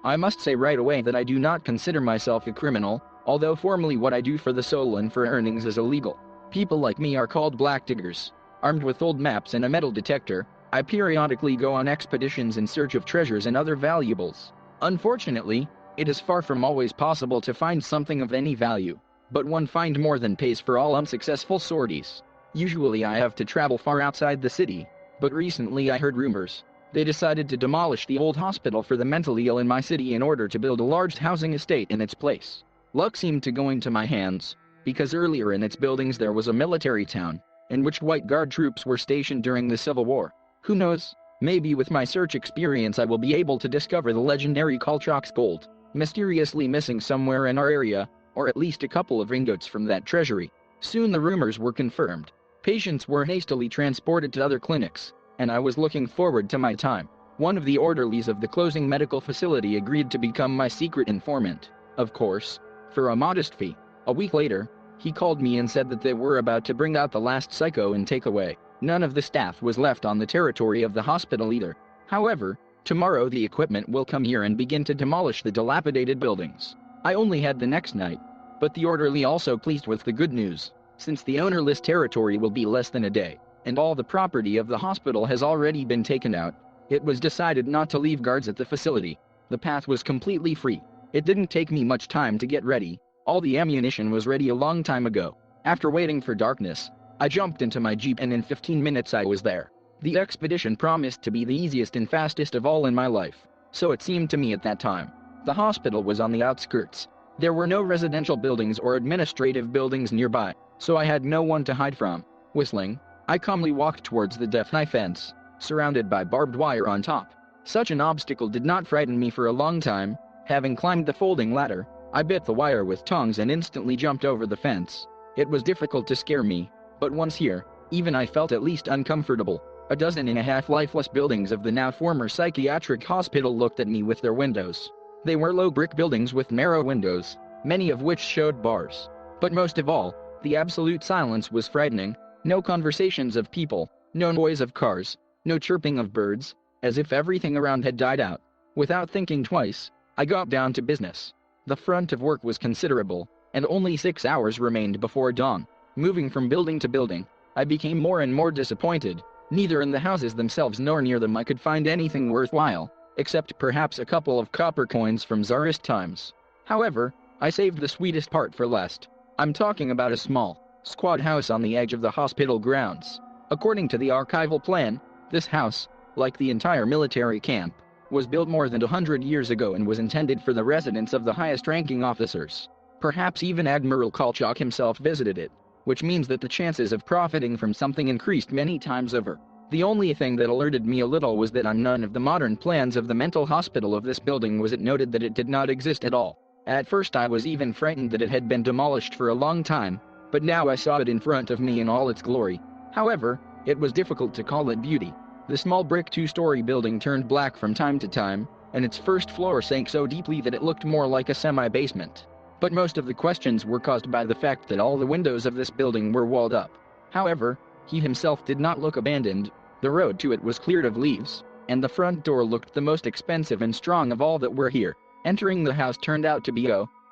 I must say right away that I do not consider myself a criminal, although formally what I do for the soul and for earnings is illegal. People like me are called black diggers. Armed with old maps and a metal detector, I periodically go on expeditions in search of treasures and other valuables. Unfortunately, it is far from always possible to find something of any value, but one find more than pays for all unsuccessful sorties. Usually I have to travel far outside the city, but recently I heard rumors. They decided to demolish the old hospital for the mentally ill in my city in order to build a large housing estate in its place. Luck seemed to go into my hands, because earlier in its buildings there was a military town, in which white guard troops were stationed during the Civil War. Who knows, maybe with my search experience I will be able to discover the legendary Kolchak's gold, mysteriously missing somewhere in our area, or at least a couple of ingots from that treasury. Soon the rumors were confirmed. Patients were hastily transported to other clinics, and I was looking forward to my time. One of the orderlies of the closing medical facility agreed to become my secret informant, of course, for a modest fee. A week later, he called me and said that they were about to bring out the last psycho and take away. None of the staff was left on the territory of the hospital either. However, tomorrow the equipment will come here and begin to demolish the dilapidated buildings. I only had the next night, but the orderly also pleased with the good news, since the ownerless territory will be less than a day, and all the property of the hospital has already been taken out. It was decided not to leave guards at the facility. The path was completely free. It didn't take me much time to get ready. All the ammunition was ready a long time ago. After waiting for darkness, I jumped into my jeep and in 15 minutes I was there. The expedition promised to be the easiest and fastest of all in my life, so it seemed to me at that time. The hospital was on the outskirts. There were no residential buildings or administrative buildings nearby, so I had no one to hide from. Whistling, I calmly walked towards the death-knife fence, surrounded by barbed wire on top. Such an obstacle did not frighten me for a long time. Having climbed the folding ladder, I bit the wire with tongs and instantly jumped over the fence. It was difficult to scare me, but once here, even I felt at least uncomfortable. 12 lifeless buildings of the now former psychiatric hospital looked at me with their windows. They were low brick buildings with narrow windows, many of which showed bars. But most of all, the absolute silence was frightening. No conversations of people, no noise of cars, no chirping of birds, as if everything around had died out. Without thinking twice, I got down to business. The front of work was considerable, and only 6 hours remained before dawn. Moving from building to building, I became more and more disappointed. Neither in the houses themselves nor near them I could find anything worthwhile, except perhaps a couple of copper coins from Tsarist times. However, I saved the sweetest part for last. I'm talking about a small, squat house on the edge of the hospital grounds. According to the archival plan, this house, like the entire military camp, was built more than 100 years ago and was intended for the residence of the highest-ranking officers. Perhaps even Admiral Kolchak himself visited it, which means that the chances of profiting from something increased many times over. The only thing that alerted me a little was that on none of the modern plans of the mental hospital of this building was it noted that it did not exist at all. At first I was even frightened that it had been demolished for a long time, but now I saw it in front of me in all its glory. However, it was difficult to call it beauty. The small brick two-story building turned black from time to time, and its first floor sank so deeply that it looked more like a semi-basement. But most of the questions were caused by the fact that all the windows of this building were walled up. However, he himself did not look abandoned. The road to it was cleared of leaves, and the front door looked the most expensive and strong of all that were here. Entering the house turned out to be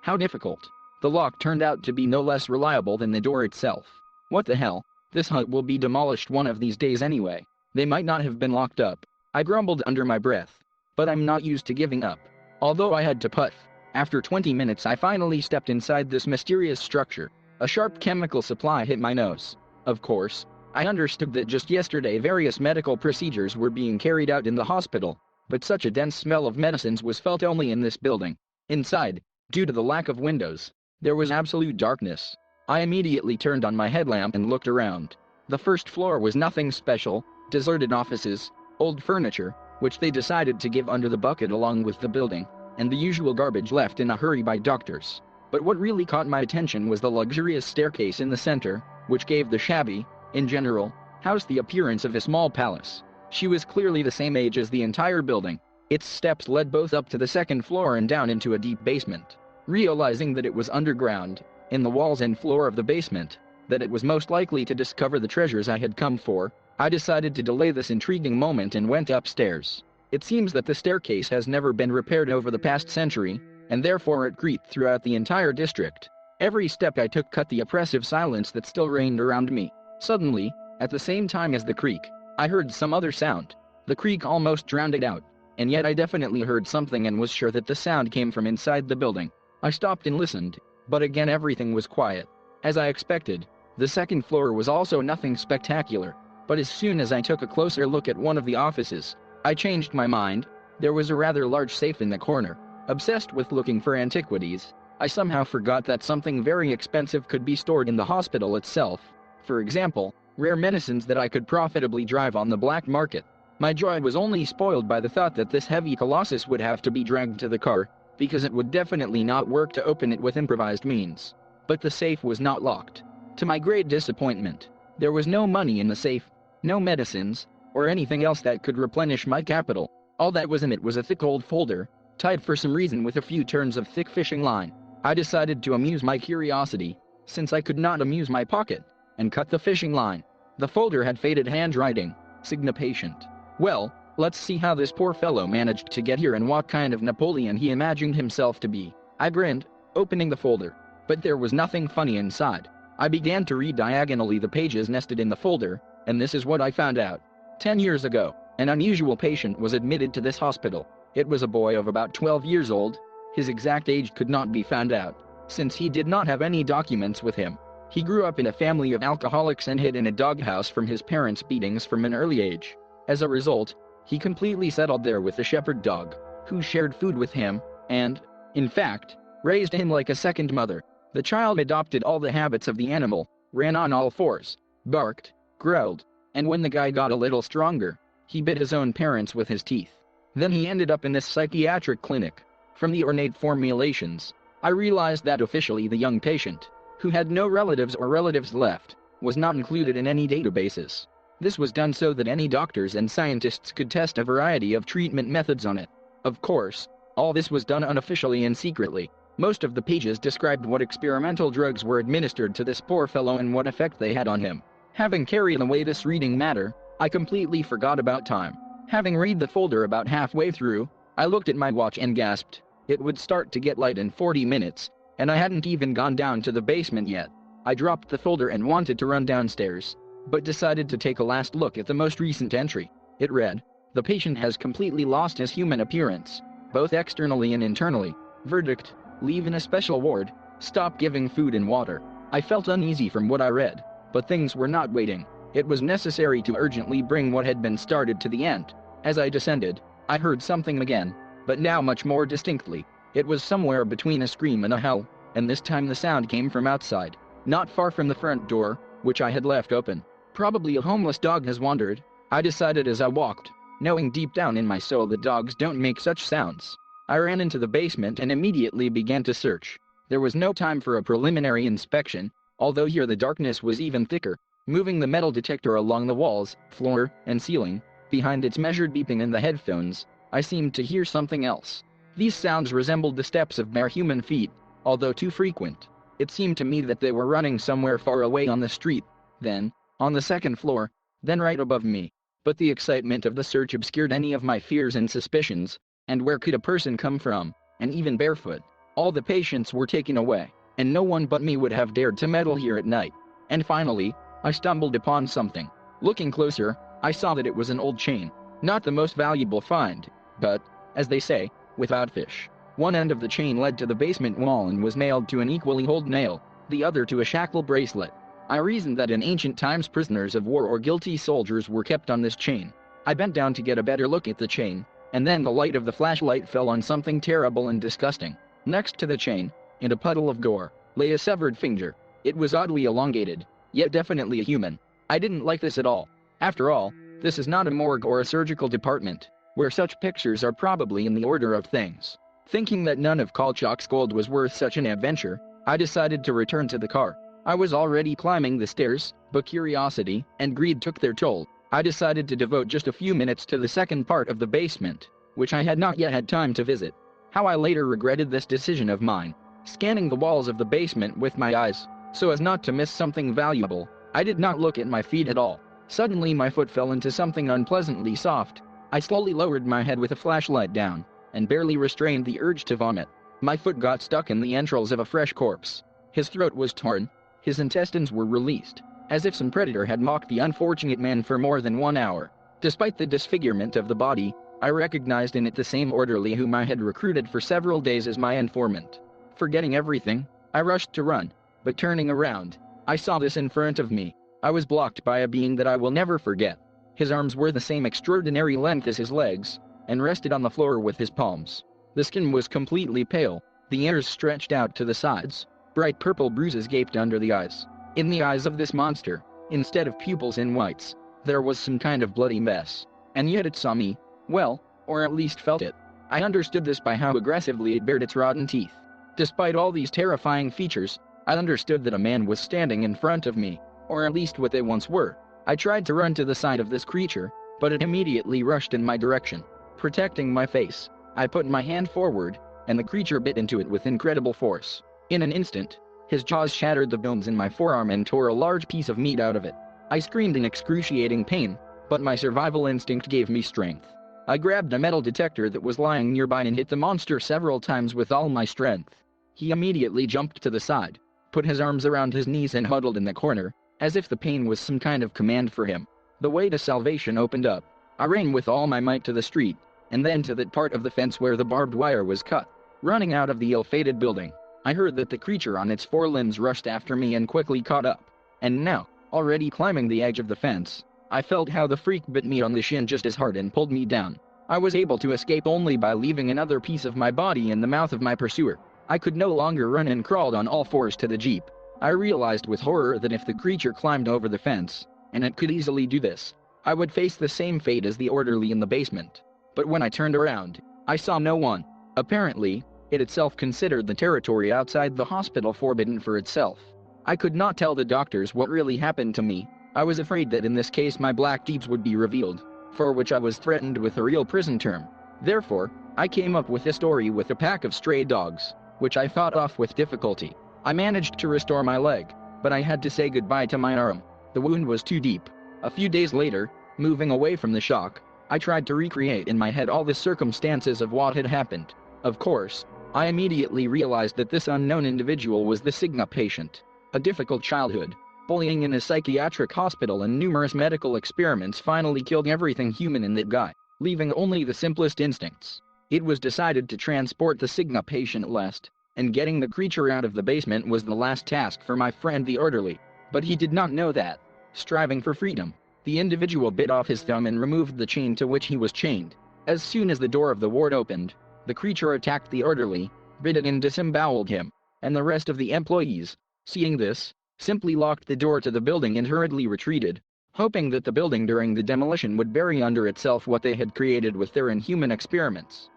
how difficult. The lock turned out to be no less reliable than the door itself. What the hell? This hut will be demolished one of these days anyway. They might not have been locked up. I grumbled under my breath. But I'm not used to giving up. Although I had to puff. After 20 minutes I finally stepped inside this mysterious structure. A sharp chemical supply hit my nose. Of course, I understood that just yesterday various medical procedures were being carried out in the hospital, but such a dense smell of medicines was felt only in this building. Inside, due to the lack of windows, there was absolute darkness. I immediately turned on my headlamp and looked around. The first floor was nothing special. Deserted offices, old furniture, which they decided to give under the bucket along with the building, and the usual garbage left in a hurry by doctors. But what really caught my attention was the luxurious staircase in the center, which gave the shabby, in general, house the appearance of a small palace. She was clearly the same age as the entire building. Its steps led both up to the second floor and down into a deep basement. Realizing that it was underground, in the walls and floor of the basement, that it was most likely to discover the treasures I had come for, I decided to delay this intriguing moment and went upstairs. It seems that the staircase has never been repaired over the past century, and therefore it creaked throughout the entire district. Every step I took cut the oppressive silence that still reigned around me. Suddenly, at the same time as the creak, I heard some other sound. The creak almost drowned it out, and yet I definitely heard something and was sure that the sound came from inside the building. I stopped and listened, but again everything was quiet. As I expected, the second floor was also nothing spectacular, but as soon as I took a closer look at one of the offices, I changed my mind. There was a rather large safe in the corner. Obsessed with looking for antiquities, I somehow forgot that something very expensive could be stored in the hospital itself. For example, rare medicines that I could profitably drive on the black market. My joy was only spoiled by the thought that this heavy colossus would have to be dragged to the car, because it would definitely not work to open it with improvised means. But the safe was not locked. To my great disappointment, there was no money in the safe, no medicines, or anything else that could replenish my capital. All that was in it was a thick old folder, tied for some reason with a few turns of thick fishing line. I decided to amuse my curiosity, since I could not amuse my pocket, and cut the fishing line. The folder had faded handwriting, "Signa patient." Well, let's see how this poor fellow managed to get here and what kind of Napoleon he imagined himself to be. I grinned, opening the folder, but there was nothing funny inside. I began to read diagonally the pages nested in the folder, and this is what I found out. 10 years ago, an unusual patient was admitted to this hospital. It was a boy of about 12 years old. His exact age could not be found out, since he did not have any documents with him. He grew up in a family of alcoholics and hid in a doghouse from his parents' beatings from an early age. As a result, he completely settled there with a shepherd dog, who shared food with him, and, in fact, raised him like a second mother. The child adopted all the habits of the animal, ran on all fours, barked, growled, and when the guy got a little stronger, he bit his own parents with his teeth. Then he ended up in this psychiatric clinic. From the ornate formulations, I realized that officially the young patient, who had no relatives or relatives left, was not included in any databases. This was done so that any doctors and scientists could test a variety of treatment methods on it. Of course, all this was done unofficially and secretly. Most of the pages described what experimental drugs were administered to this poor fellow and what effect they had on him. Having carried away this reading matter, I completely forgot about time. Having read the folder about halfway through, I looked at my watch and gasped. It would start to get light in 40 minutes, and I hadn't even gone down to the basement yet. I dropped the folder and wanted to run downstairs, but decided to take a last look at the most recent entry. It read, "The patient has completely lost his human appearance, both externally and internally. Verdict, leave in a special ward, stop giving food and water." I felt uneasy from what I read, but things were not waiting. It was necessary to urgently bring what had been started to the end. As I descended, I heard something again, but now much more distinctly. It was somewhere between a scream and a howl, and this time the sound came from outside, not far from the front door, which I had left open. Probably a homeless dog has wandered, I decided as I walked, knowing deep down in my soul that dogs don't make such sounds. I ran into the basement and immediately began to search. There was no time for a preliminary inspection, although here the darkness was even thicker. Moving the metal detector along the walls, floor, and ceiling, behind its measured beeping in the headphones, I seemed to hear something else. These sounds resembled the steps of bare human feet, although too frequent. It seemed to me that they were running somewhere far away on the street, then, on the second floor, then right above me. But the excitement of the search obscured any of my fears and suspicions, and where could a person come from, and even barefoot? All the patients were taken away, and no one but me would have dared to meddle here at night. And finally, I stumbled upon something. Looking closer, I saw that it was an old chain. Not the most valuable find, but, as they say, without fish. One end of the chain led to the basement wall and was nailed to an equally old nail, the other to a shackle bracelet. I reasoned that in ancient times prisoners of war or guilty soldiers were kept on this chain. I bent down to get a better look at the chain, and then the light of the flashlight fell on something terrible and disgusting. Next to the chain, in a puddle of gore, lay a severed finger. It was oddly elongated, yet definitely a human. I didn't like this at all. After all, this is not a morgue or a surgical department, where such pictures are probably in the order of things. Thinking that none of Kolchak's gold was worth such an adventure, I decided to return to the car. I was already climbing the stairs, but curiosity and greed took their toll. I decided to devote just a few minutes to the second part of the basement, which I had not yet had time to visit. How I later regretted this decision of mine. Scanning the walls of the basement with my eyes, so as not to miss something valuable, I did not look at my feet at all. Suddenly my foot fell into something unpleasantly soft. I slowly lowered my head with a flashlight down, and barely restrained the urge to vomit. My foot got stuck in the entrails of a fresh corpse. His throat was torn, his intestines were released, as if some predator had mocked the unfortunate man for more than 1 hour. Despite the disfigurement of the body, I recognized in it the same orderly whom I had recruited for several days as my informant. Forgetting everything, I rushed to run, but turning around, I saw this in front of me. I was blocked by a being that I will never forget. His arms were the same extraordinary length as his legs, and rested on the floor with his palms. The skin was completely pale, the ears stretched out to the sides, bright purple bruises gaped under the eyes. In the eyes of this monster, instead of pupils and whites, there was some kind of bloody mess. And yet it saw me, well, or at least felt it. I understood this by how aggressively it bared its rotten teeth. Despite all these terrifying features, I understood that a man was standing in front of me, or at least what they once were. I tried to run to the side of this creature, but it immediately rushed in my direction. Protecting my face, I put my hand forward, and the creature bit into it with incredible force. In an instant, his jaws shattered the bones in my forearm and tore a large piece of meat out of it. I screamed in excruciating pain, but my survival instinct gave me strength. I grabbed a metal detector that was lying nearby and hit the monster several times with all my strength. He immediately jumped to the side, put his arms around his knees and huddled in the corner, as if the pain was some kind of command for him. The way to salvation opened up. I ran with all my might to the street, and then to that part of the fence where the barbed wire was cut. Running out of the ill-fated building, I heard that the creature on its four limbs rushed after me and quickly caught up. And now, already climbing the edge of the fence, I felt how the freak bit me on the shin just as hard and pulled me down. I was able to escape only by leaving another piece of my body in the mouth of my pursuer. I could no longer run and crawled on all fours to the jeep. I realized with horror that if the creature climbed over the fence, and it could easily do this, I would face the same fate as the orderly in the basement. But when I turned around, I saw no one. Apparently, it itself considered the territory outside the hospital forbidden for itself. I could not tell the doctors what really happened to me. I was afraid that in this case my black deeds would be revealed, for which I was threatened with a real prison term. Therefore, I came up with a story with a pack of stray dogs, which I fought off with difficulty. I managed to restore my leg, but I had to say goodbye to my arm. The wound was too deep. A few days later, moving away from the shock, I tried to recreate in my head all the circumstances of what had happened. Of course, I immediately realized that this unknown individual was the Cigna patient. A difficult childhood, bullying in a psychiatric hospital and numerous medical experiments finally killed everything human in that guy, leaving only the simplest instincts. It was decided to transport the Cigna patient last, and getting the creature out of the basement was the last task for my friend the orderly. But he did not know that. Striving for freedom, the individual bit off his thumb and removed the chain to which he was chained. As soon as the door of the ward opened, the creature attacked the orderly, bit it and disemboweled him, and the rest of the employees, seeing this, simply locked the door to the building and hurriedly retreated, hoping that the building during the demolition would bury under itself what they had created with their inhuman experiments.